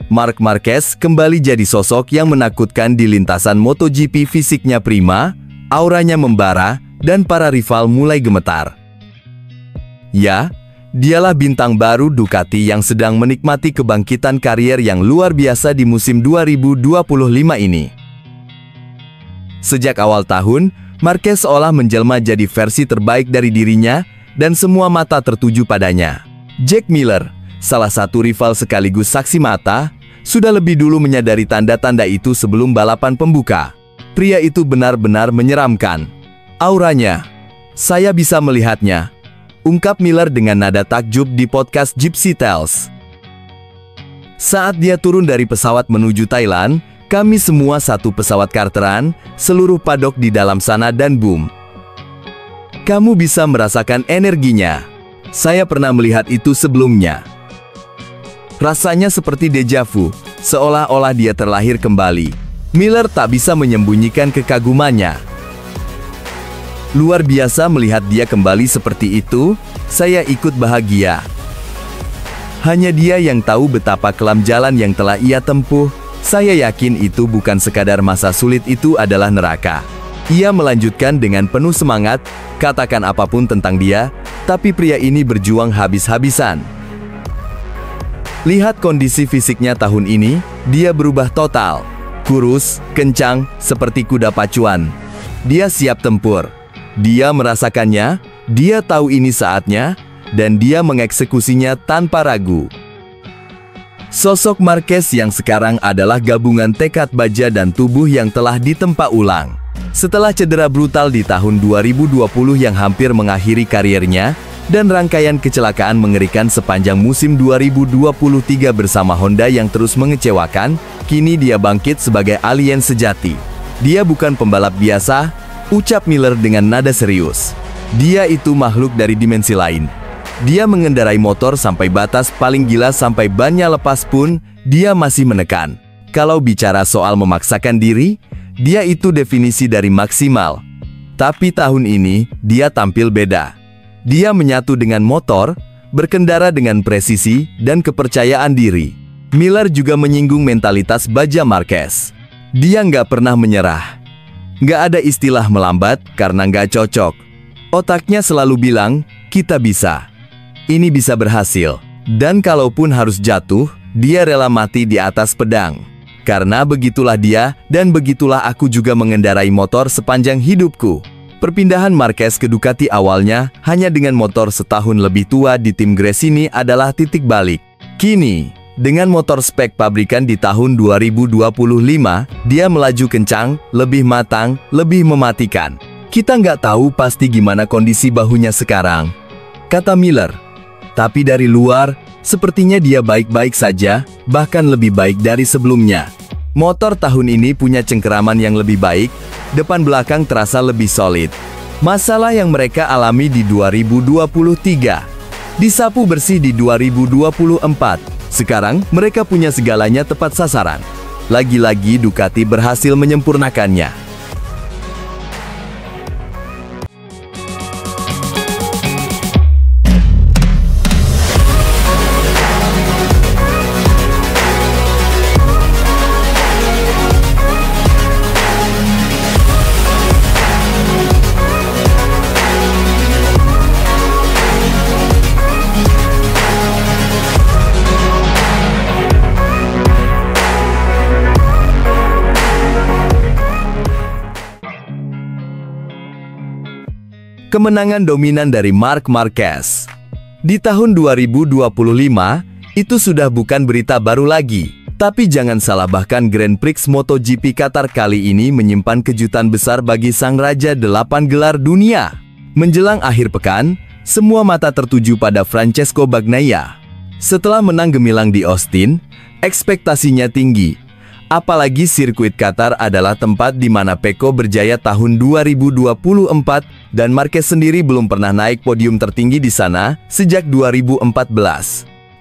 Marc Marquez kembali jadi sosok yang menakutkan di lintasan MotoGP. Fisiknya prima, auranya membara, dan para rival mulai gemetar. Ya, dialah bintang baru Ducati yang sedang menikmati kebangkitan karier yang luar biasa di musim 2025 ini. Sejak awal tahun, Marquez seolah menjelma jadi versi terbaik dari dirinya, dan semua mata tertuju padanya. Jack Miller, salah satu rival sekaligus saksi mata, sudah lebih dulu menyadari tanda-tanda itu sebelum balapan pembuka. Pria itu benar-benar menyeramkan. Auranya, saya bisa melihatnya, ungkap Miller dengan nada takjub di podcast Gypsy Tales. Saat dia turun dari pesawat menuju Thailand, kami semua satu pesawat charteran, seluruh padok di dalam sana dan boom. Kamu bisa merasakan energinya. Saya pernah melihat itu sebelumnya. Rasanya seperti deja vu, seolah-olah dia terlahir kembali. Miller tak bisa menyembunyikan kekagumannya. Luar biasa melihat dia kembali seperti itu, saya ikut bahagia. Hanya dia yang tahu betapa kelam jalan yang telah ia tempuh, saya yakin itu bukan sekadar masa sulit, itu adalah neraka. Ia melanjutkan dengan penuh semangat, katakan apapun tentang dia, tapi pria ini berjuang habis-habisan. Lihat kondisi fisiknya tahun ini, dia berubah total. Kurus, kencang, seperti kuda pacuan. Dia siap tempur. Dia merasakannya, dia tahu ini saatnya, dan dia mengeksekusinya tanpa ragu. Sosok Marquez yang sekarang adalah gabungan tekad baja dan tubuh yang telah ditempa ulang. Setelah cedera brutal di tahun 2020 yang hampir mengakhiri kariernya, dan rangkaian kecelakaan mengerikan sepanjang musim 2023 bersama Honda yang terus mengecewakan, kini dia bangkit sebagai alien sejati. Dia bukan pembalap biasa, ucap Miller dengan nada serius. Dia itu makhluk dari dimensi lain. Dia mengendarai motor sampai batas paling gila, sampai bannya lepas pun, dia masih menekan. Kalau bicara soal memaksakan diri, dia itu definisi dari maksimal. Tapi tahun ini, dia tampil beda. Dia menyatu dengan motor, berkendara dengan presisi, dan kepercayaan diri. Miller juga menyinggung mentalitas baja Marquez. Dia nggak pernah menyerah. Nggak ada istilah melambat karena nggak cocok. Otaknya selalu bilang, kita bisa. Ini bisa berhasil. Dan kalaupun harus jatuh, dia rela mati di atas pedang. Karena begitulah dia, dan begitulah aku juga mengendarai motor sepanjang hidupku. Perpindahan Marquez ke Ducati awalnya hanya dengan motor setahun lebih tua di tim Gresini adalah titik balik. Kini, dengan motor spek pabrikan di tahun 2025, dia melaju kencang, lebih matang, lebih mematikan. Kita nggak tahu pasti gimana kondisi bahunya sekarang, kata Miller. Tapi dari luar, sepertinya dia baik-baik saja, bahkan lebih baik dari sebelumnya. Motor tahun ini punya cengkeraman yang lebih baik, depan belakang terasa lebih solid. Masalah yang mereka alami di 2023 disapu bersih di 2024. Sekarang mereka punya segalanya tepat sasaran. Lagi-lagi Ducati berhasil menyempurnakannya. Kemenangan dominan dari Marc Marquez di tahun 2025 itu sudah bukan berita baru lagi. Tapi jangan salah, bahkan Grand Prix MotoGP Qatar kali ini menyimpan kejutan besar bagi sang raja 8 gelar dunia. Menjelang akhir pekan, semua mata tertuju pada Francesco Bagnaia. Setelah menang gemilang di Austin, ekspektasinya tinggi. Apalagi sirkuit Qatar adalah tempat di mana Pecco berjaya tahun 2024 dan Marquez sendiri belum pernah naik podium tertinggi di sana sejak 2014.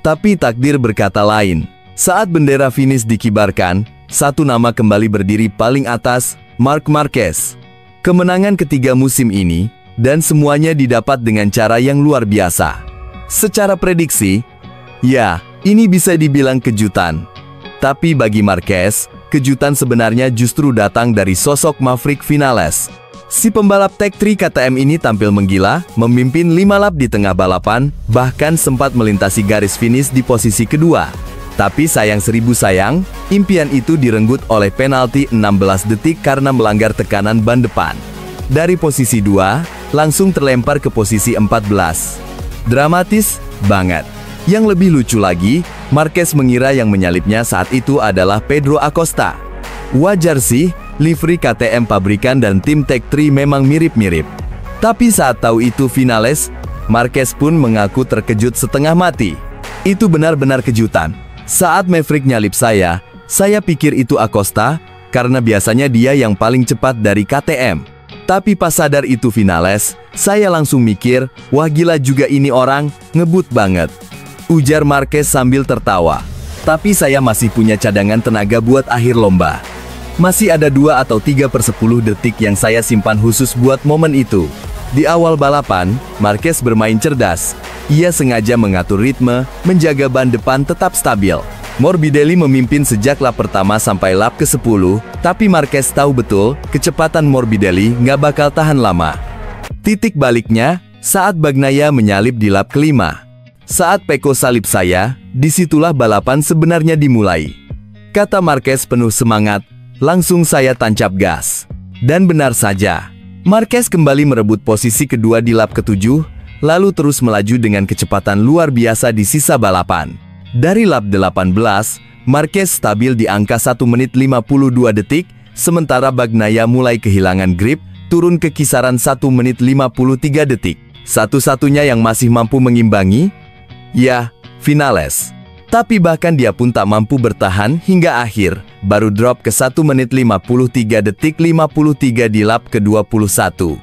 Tapi takdir berkata lain. Saat bendera finish dikibarkan, satu nama kembali berdiri paling atas, Marc Marquez. Kemenangan ketiga musim ini, dan semuanya didapat dengan cara yang luar biasa. Secara prediksi, ya, ini bisa dibilang kejutan. Tapi bagi Marquez, kejutan sebenarnya justru datang dari sosok Maverick Vinales. Si pembalap Tech 3 KTM ini tampil menggila, memimpin 5 lap di tengah balapan, bahkan sempat melintasi garis finish di posisi kedua. Tapi sayang seribu sayang, impian itu direnggut oleh penalti 16 detik karena melanggar tekanan ban depan. Dari posisi 2, langsung terlempar ke posisi 14. Dramatis banget. Yang lebih lucu lagi, Marquez mengira yang menyalipnya saat itu adalah Pedro Acosta. Wajar sih, livery KTM pabrikan dan tim Tech 3 memang mirip-mirip. Tapi saat tahu itu Vinales, Marquez pun mengaku terkejut setengah mati. Itu benar-benar kejutan. Saat Maverick nyalip saya pikir itu Acosta, karena biasanya dia yang paling cepat dari KTM. Tapi pas sadar itu Vinales, saya langsung mikir, wah gila juga ini orang, ngebut banget. Ujar Marquez sambil tertawa. Tapi saya masih punya cadangan tenaga buat akhir lomba. Masih ada 2 atau 3/10 detik yang saya simpan khusus buat momen itu. Di awal balapan, Marquez bermain cerdas. Ia sengaja mengatur ritme, menjaga ban depan tetap stabil. Morbidelli memimpin sejak lap pertama sampai lap ke-10, tapi Marquez tahu betul, kecepatan Morbidelli nggak bakal tahan lama. Titik baliknya, saat Bagnaia menyalip di lap ke-5. Saat Pecco salip saya, disitulah balapan sebenarnya dimulai. Kata Marquez penuh semangat, langsung saya tancap gas. Dan benar saja, Marquez kembali merebut posisi kedua di lap ke-7, lalu terus melaju dengan kecepatan luar biasa di sisa balapan. Dari lap 18, Marquez stabil di angka 1 menit 52 detik, sementara Bagnaia mulai kehilangan grip, turun ke kisaran 1 menit 53 detik. Satu-satunya yang masih mampu mengimbangi, ya, Vinales. Tapi bahkan dia pun tak mampu bertahan hingga akhir, baru drop ke 1 menit 53 detik 53 di lap ke-21.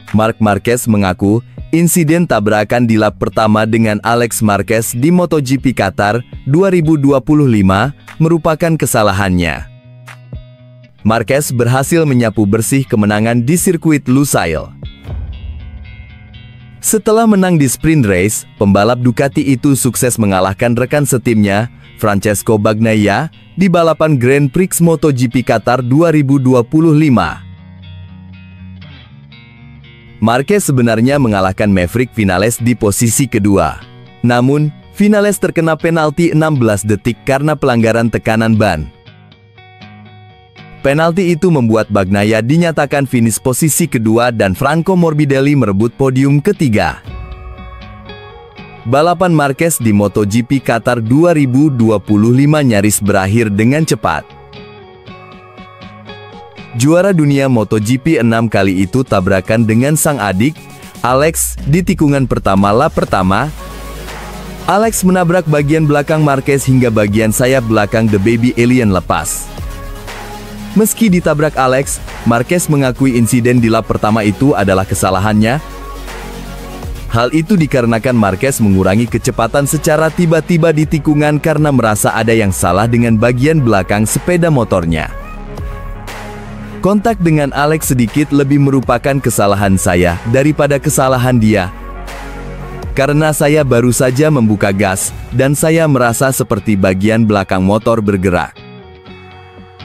Marc Marquez mengaku, insiden tabrakan di lap pertama dengan Alex Marquez di MotoGP Qatar 2025 merupakan kesalahannya. Marquez berhasil menyapu bersih kemenangan di sirkuit Lusail. Setelah menang di sprint race, pembalap Ducati itu sukses mengalahkan rekan setimnya, Francesco Bagnaia, di balapan Grand Prix MotoGP Qatar 2025. Marquez sebenarnya mengalahkan Maverick Vinales di posisi kedua. Namun, Vinales terkena penalti 16 detik karena pelanggaran tekanan ban. Penalti itu membuat Bagnaia dinyatakan finish posisi kedua dan Franco Morbidelli merebut podium ketiga. Balapan Marquez di MotoGP Qatar 2025 nyaris berakhir dengan cepat. Juara dunia MotoGP 6 kali itu tabrakan dengan sang adik, Alex, di tikungan pertama lap pertama. Alex menabrak bagian belakang Marquez hingga bagian sayap belakang The Baby Alien lepas. Meski ditabrak Alex, Marquez mengakui insiden di lap pertama itu adalah kesalahannya. Hal itu dikarenakan Marquez mengurangi kecepatan secara tiba-tiba di tikungan karena merasa ada yang salah dengan bagian belakang sepeda motornya. Kontak dengan Alex sedikit lebih merupakan kesalahan saya daripada kesalahan dia. Karena saya baru saja membuka gas, dan saya merasa seperti bagian belakang motor bergerak.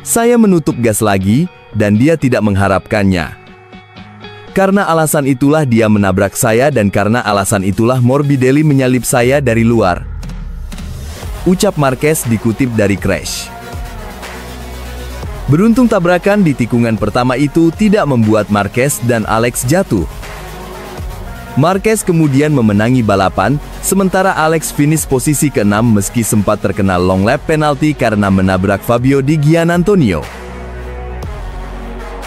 Saya menutup gas lagi, dan dia tidak mengharapkannya. Karena alasan itulah dia menabrak saya dan karena alasan itulah Morbidelli menyalip saya dari luar. Ucap Marquez dikutip dari Crash. Beruntung tabrakan di tikungan pertama itu tidak membuat Marquez dan Alex jatuh. Marquez kemudian memenangi balapan, sementara Alex finish posisi ke-6 meski sempat terkena long lap penalti karena menabrak Fabio Di Giannantonio.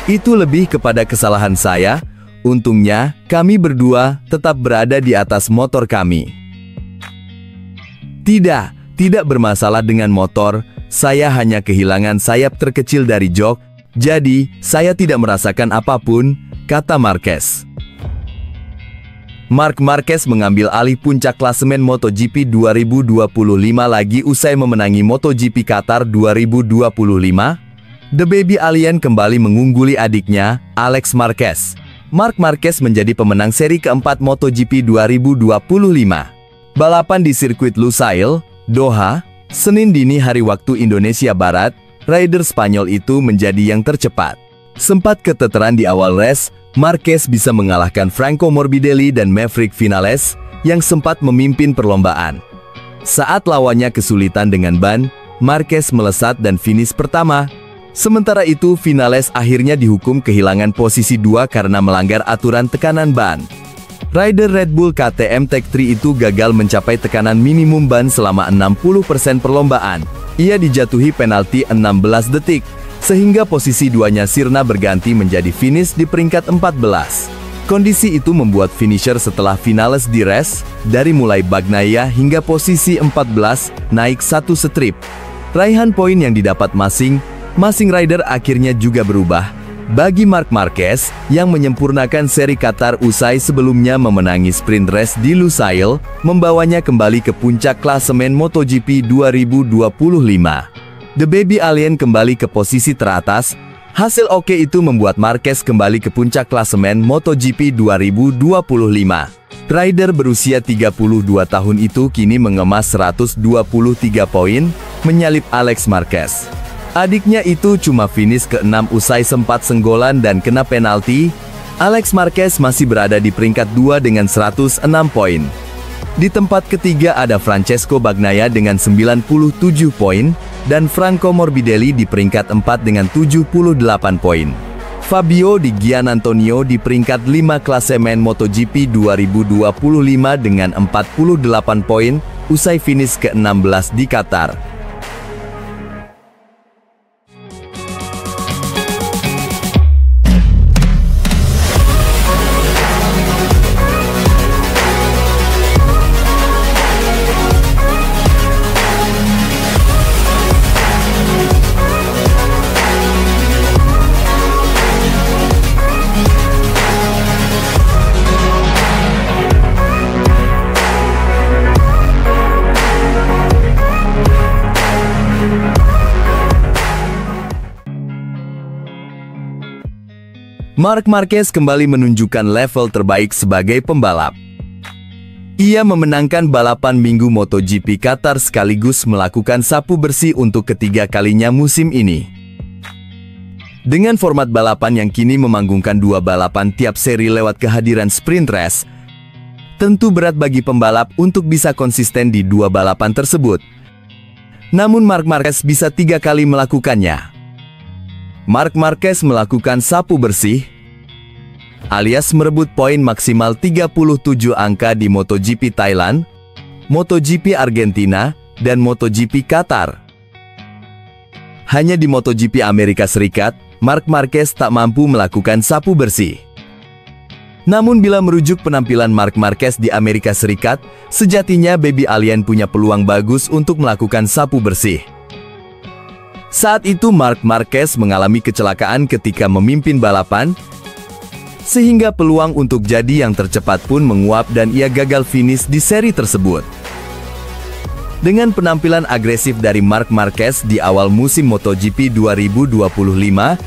Itu lebih kepada kesalahan saya. Untungnya, kami berdua tetap berada di atas motor kami. Tidak bermasalah dengan motor. Saya hanya kehilangan sayap terkecil dari jok. Jadi, saya tidak merasakan apapun, kata Marquez. Marc Marquez mengambil alih puncak klasemen MotoGP 2025 lagi usai memenangi MotoGP Qatar 2025. The Baby Alien kembali mengungguli adiknya, Alex Marquez. Marc Marquez menjadi pemenang seri keempat MotoGP 2025. Balapan di sirkuit Lusail, Doha, Senin dini hari waktu Indonesia Barat, rider Spanyol itu menjadi yang tercepat. Sempat keteteran di awal race, Marquez bisa mengalahkan Franco Morbidelli dan Maverick Vinales yang sempat memimpin perlombaan. Saat lawannya kesulitan dengan ban, Marquez melesat dan finish pertama. Sementara itu, Vinales akhirnya dihukum kehilangan posisi 2 karena melanggar aturan tekanan ban. Rider Red Bull KTM Tech3 itu gagal mencapai tekanan minimum ban selama 60% perlombaan. Ia dijatuhi penalti 16 detik, sehingga posisi 2-nya sirna berganti menjadi finish di peringkat 14. Kondisi itu membuat finisher setelah Vinales di race, dari mulai Bagnaia hingga posisi 14, naik satu strip. Raihan poin yang didapat masing rider akhirnya juga berubah. Bagi Marc Marquez, yang menyempurnakan seri Qatar usai sebelumnya memenangi sprint race di Lusail, membawanya kembali ke puncak klasemen MotoGP 2025. The Baby Alien kembali ke posisi teratas. Hasil oke itu membuat Marquez kembali ke puncak klasemen MotoGP 2025. Rider berusia 32 tahun itu kini mengemas 123 poin, menyalip Alex Marquez. Adiknya itu cuma finish ke-6 usai sempat senggolan dan kena penalti. Alex Marquez masih berada di peringkat 2 dengan 106 poin. Di tempat ketiga ada Francesco Bagnaia dengan 97 poin, dan Franco Morbidelli di peringkat 4 dengan 78 poin. Fabio Di Giannantonio di peringkat 5 klasemen MotoGP 2025 dengan 48 poin, usai finish ke-16 di Qatar. Marc Marquez kembali menunjukkan level terbaik sebagai pembalap. Ia memenangkan balapan minggu MotoGP Qatar sekaligus melakukan sapu bersih untuk ketiga kalinya musim ini. Dengan format balapan yang kini memanggungkan 2 balapan tiap seri lewat kehadiran sprint race, tentu berat bagi pembalap untuk bisa konsisten di 2 balapan tersebut. Namun Marc Marquez bisa 3 kali melakukannya. Marc Marquez melakukan sapu bersih, alias merebut poin maksimal 37 angka di MotoGP Thailand, MotoGP Argentina, dan MotoGP Qatar. Hanya di MotoGP Amerika Serikat, Marc Marquez tak mampu melakukan sapu bersih. Namun bila merujuk penampilan Marc Marquez di Amerika Serikat, sejatinya Baby Alien punya peluang bagus untuk melakukan sapu bersih. Saat itu Marc Marquez mengalami kecelakaan ketika memimpin balapan, sehingga peluang untuk jadi yang tercepat pun menguap dan ia gagal finish di seri tersebut. Dengan penampilan agresif dari Marc Marquez di awal musim MotoGP 2025,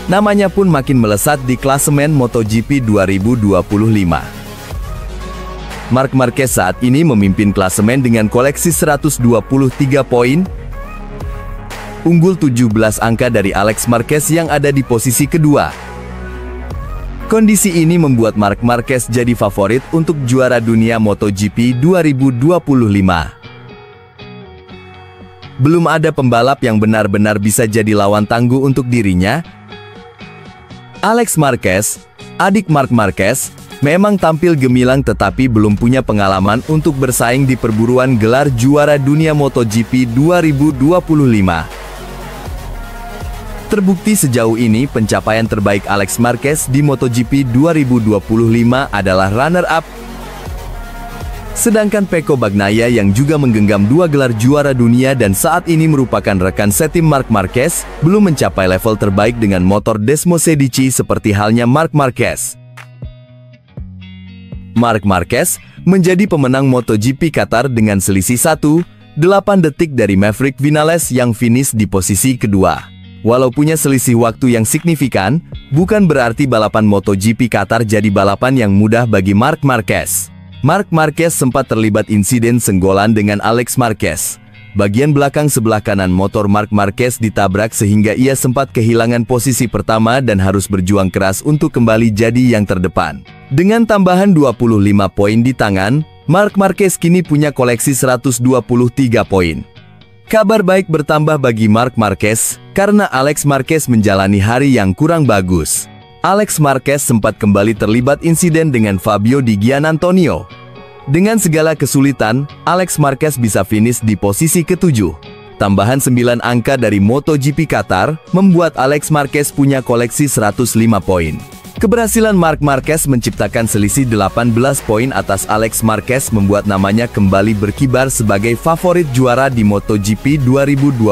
namanya pun makin melesat di klasemen MotoGP 2025. Marc Marquez saat ini memimpin klasemen dengan koleksi 123 poin, unggul 17 angka dari Alex Marquez yang ada di posisi kedua. Kondisi ini membuat Marc Marquez jadi favorit untuk juara dunia MotoGP 2025. Belum ada pembalap yang benar-benar bisa jadi lawan tangguh untuk dirinya. Alex Marquez, adik Marc Marquez, memang tampil gemilang tetapi belum punya pengalaman untuk bersaing di perburuan gelar juara dunia MotoGP 2025. Terbukti sejauh ini pencapaian terbaik Alex Marquez di MotoGP 2025 adalah runner-up. Sedangkan Pecco Bagnaia yang juga menggenggam 2 gelar juara dunia dan saat ini merupakan rekan setim Marc Marquez, belum mencapai level terbaik dengan motor Desmosedici seperti halnya Marc Marquez. Marc Marquez menjadi pemenang MotoGP Qatar dengan selisih 1,8 detik dari Maverick Vinales yang finish di posisi kedua. Walau punya selisih waktu yang signifikan, bukan berarti balapan MotoGP Qatar jadi balapan yang mudah bagi Marc Marquez. Marc Marquez sempat terlibat insiden senggolan dengan Alex Marquez. Bagian belakang sebelah kanan motor Marc Marquez ditabrak sehingga ia sempat kehilangan posisi pertama dan harus berjuang keras untuk kembali jadi yang terdepan. Dengan tambahan 25 poin di tangan, Marc Marquez kini punya koleksi 123 poin. Kabar baik bertambah bagi Marc Marquez, karena Alex Marquez menjalani hari yang kurang bagus. Alex Marquez sempat kembali terlibat insiden dengan Fabio Di Giannantonio. Dengan segala kesulitan, Alex Marquez bisa finish di posisi ke-7. Tambahan 9 angka dari MotoGP Qatar membuat Alex Marquez punya koleksi 105 poin. Keberhasilan Marc Marquez menciptakan selisih 18 poin atas Alex Marquez membuat namanya kembali berkibar sebagai favorit juara di MotoGP 2025.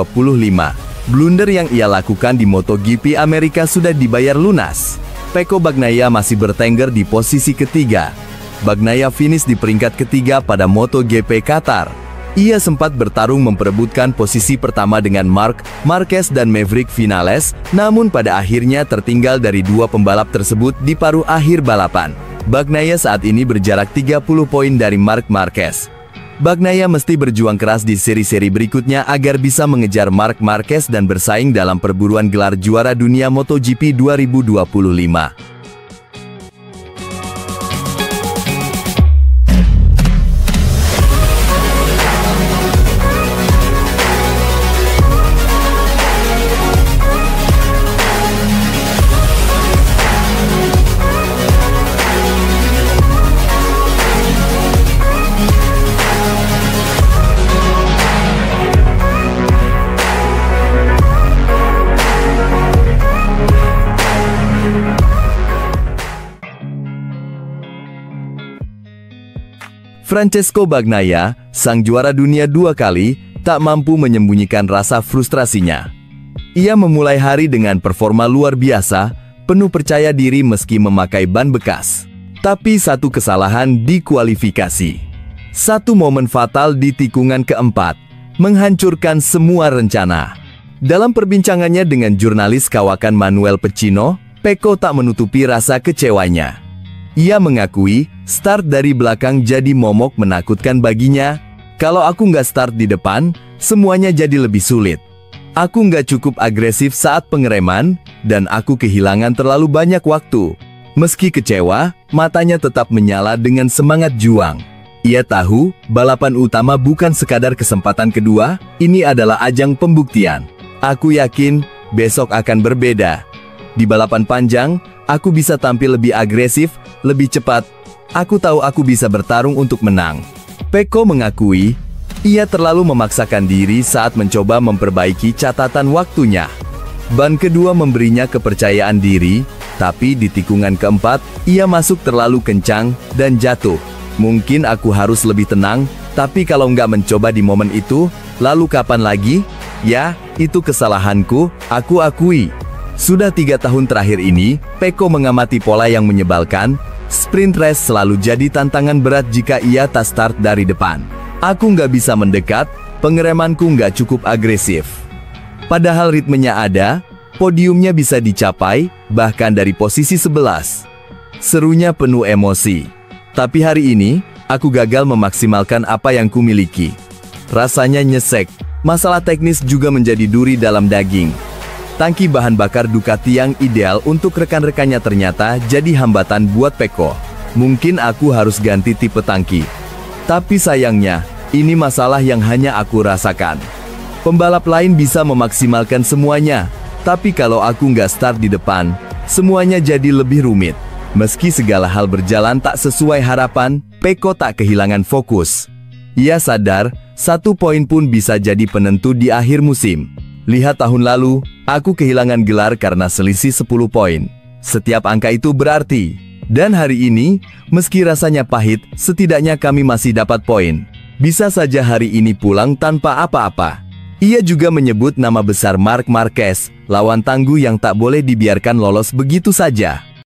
Blunder yang ia lakukan di MotoGP Amerika sudah dibayar lunas. Pecco Bagnaia masih bertengger di posisi ketiga. Bagnaia finish di peringkat ketiga pada MotoGP Qatar. Ia sempat bertarung memperebutkan posisi pertama dengan Marc Marquez dan Maverick Vinales, namun pada akhirnya tertinggal dari 2 pembalap tersebut di paruh akhir balapan. Bagnaia saat ini berjarak 30 poin dari Marc Marquez. Bagnaia mesti berjuang keras di seri-seri berikutnya agar bisa mengejar Marc Marquez dan bersaing dalam perburuan gelar juara dunia MotoGP 2025. Francesco Bagnaia, sang juara dunia 2 kali, tak mampu menyembunyikan rasa frustrasinya. Ia memulai hari dengan performa luar biasa, penuh percaya diri meski memakai ban bekas. Tapi satu kesalahan di kualifikasi. Satu momen fatal di tikungan keempat, menghancurkan semua rencana. Dalam perbincangannya dengan jurnalis kawakan Manuel Pecino, Pecco tak menutupi rasa kecewanya. Ia mengakui, start dari belakang jadi momok menakutkan baginya. Kalau aku nggak start di depan, semuanya jadi lebih sulit. Aku nggak cukup agresif saat pengereman, dan aku kehilangan terlalu banyak waktu. Meski kecewa, matanya tetap menyala dengan semangat juang. Ia tahu, balapan utama bukan sekadar kesempatan kedua, ini adalah ajang pembuktian. Aku yakin, besok akan berbeda. Di balapan panjang, aku bisa tampil lebih agresif, lebih cepat. Aku tahu aku bisa bertarung untuk menang. Pecco mengakui, ia terlalu memaksakan diri saat mencoba memperbaiki catatan waktunya. Ban kedua memberinya kepercayaan diri, tapi di tikungan keempat, ia masuk terlalu kencang dan jatuh. Mungkin aku harus lebih tenang, tapi kalau nggak mencoba di momen itu, lalu kapan lagi? Ya, itu kesalahanku, aku akui. Sudah 3 tahun terakhir ini, Pecco mengamati pola yang menyebalkan. Sprint race selalu jadi tantangan berat jika ia tak start dari depan. Aku nggak bisa mendekat, pengeremanku nggak cukup agresif. Padahal ritmenya ada, podiumnya bisa dicapai, bahkan dari posisi 11. Serunya penuh emosi. Tapi hari ini, aku gagal memaksimalkan apa yang kumiliki. Rasanya nyesek, masalah teknis juga menjadi duri dalam daging. Tangki bahan bakar Ducati yang ideal untuk rekan-rekannya ternyata jadi hambatan buat Pecco. Mungkin aku harus ganti tipe tangki. Tapi sayangnya, ini masalah yang hanya aku rasakan. Pembalap lain bisa memaksimalkan semuanya, tapi kalau aku nggak start di depan, semuanya jadi lebih rumit. Meski segala hal berjalan tak sesuai harapan, Pecco tak kehilangan fokus. Ia sadar, 1 poin pun bisa jadi penentu di akhir musim. Lihat tahun lalu, aku kehilangan gelar karena selisih 10 poin. Setiap angka itu berarti. Dan hari ini, meski rasanya pahit, setidaknya kami masih dapat poin. Bisa saja hari ini pulang tanpa apa-apa. Ia juga menyebut nama besar Marc Marquez, lawan tangguh yang tak boleh dibiarkan lolos begitu saja.